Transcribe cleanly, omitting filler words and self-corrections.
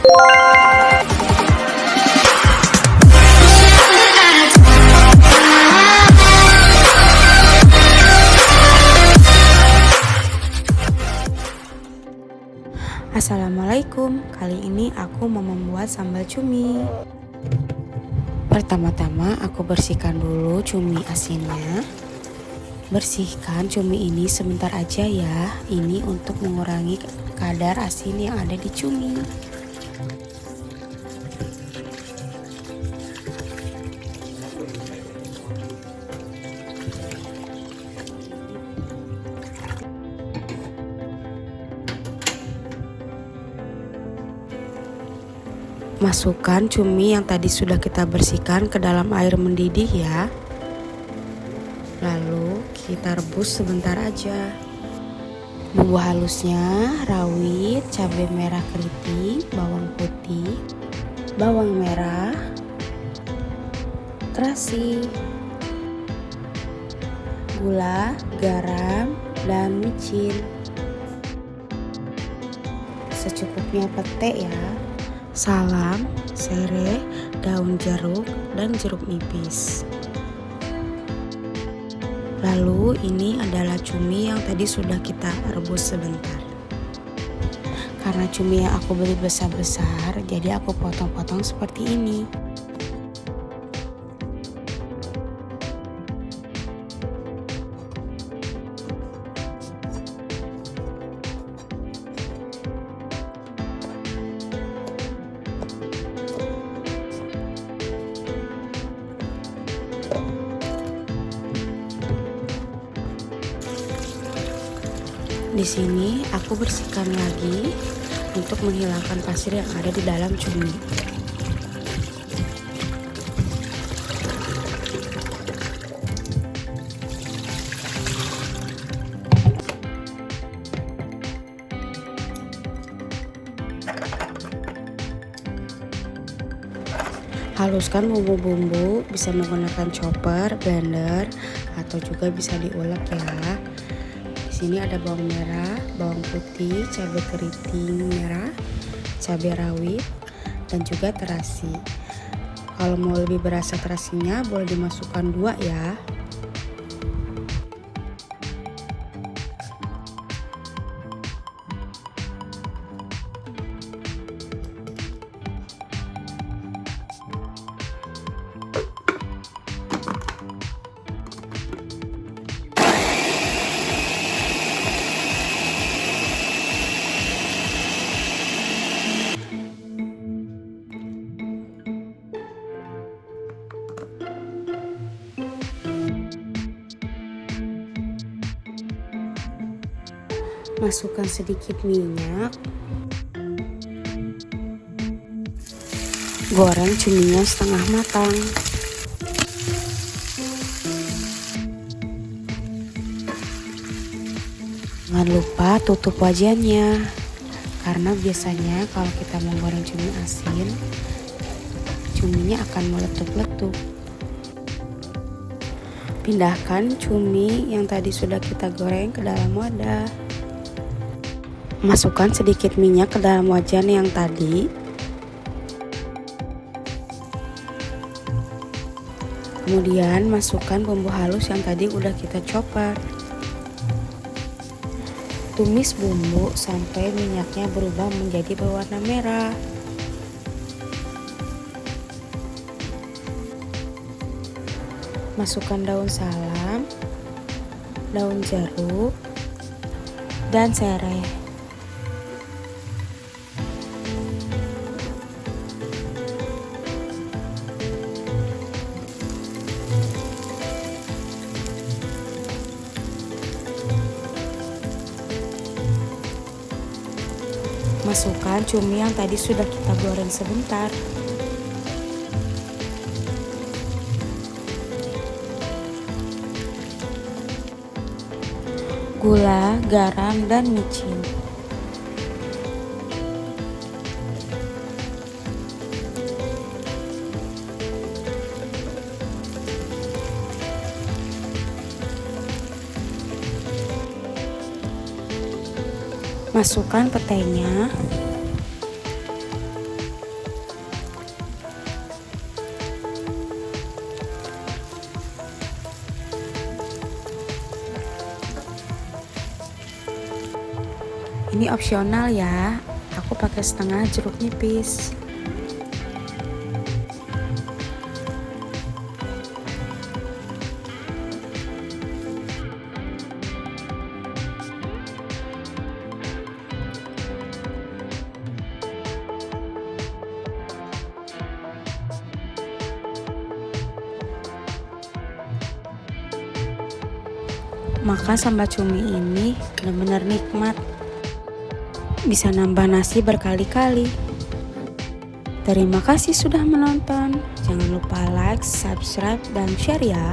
Assalamualaikum, kali ini aku mau membuat sambal cumi. Pertama-tama aku bersihkan dulu cumi asinnya. Bersihkan cumi ini sebentar aja ya, ini untuk mengurangi kadar asin yang ada di cumi. Masukkan cumi yang tadi sudah kita bersihkan ke dalam air mendidih ya. Lalu kita rebus sebentar aja. Bumbu halusnya rawit, cabai merah keriting, bawang putih, bawang merah, terasi, gula, garam, dan micin. Secukupnya pete ya. Salam, serai, daun jeruk, dan jeruk nipis. Lalu ini adalah cumi yang tadi sudah kita rebus sebentar. Karena cumi yang aku beli besar-besar, jadi aku potong-potong seperti ini. Di sini aku bersihkan lagi untuk menghilangkan pasir yang ada di dalam cumi. Haluskan bumbu-bumbu, bisa menggunakan chopper, blender, atau juga bisa diulek ya. Di sini ada bawang merah, bawang putih, cabai keriting merah, cabai rawit, dan juga terasi. Kalau mau lebih berasa terasinya boleh dimasukkan 2 ya. Masukkan sedikit minyak. Goreng cuminya setengah matang. Jangan lupa tutup wajannya. Karena biasanya kalau kita menggoreng cumi asin, cuminya akan meletup-letup. Pindahkan cumi yang tadi sudah kita goreng ke dalam wadah. Masukkan sedikit minyak ke dalam wajan yang tadi. Kemudian masukkan bumbu halus yang tadi udah kita chopper. Tumis bumbu sampai minyaknya berubah menjadi berwarna merah. Masukkan daun salam, daun jeruk, dan serai. Masukkan cumi yang tadi sudah kita goreng sebentar. Gula, garam, dan micin. Masukkan petenya. Ini opsional ya, aku pakai setengah jeruk nipis. Maka sambal cumi ini benar-benar nikmat. Bisa nambah nasi berkali-kali. Terima kasih sudah menonton. Jangan lupa like, subscribe, dan share ya.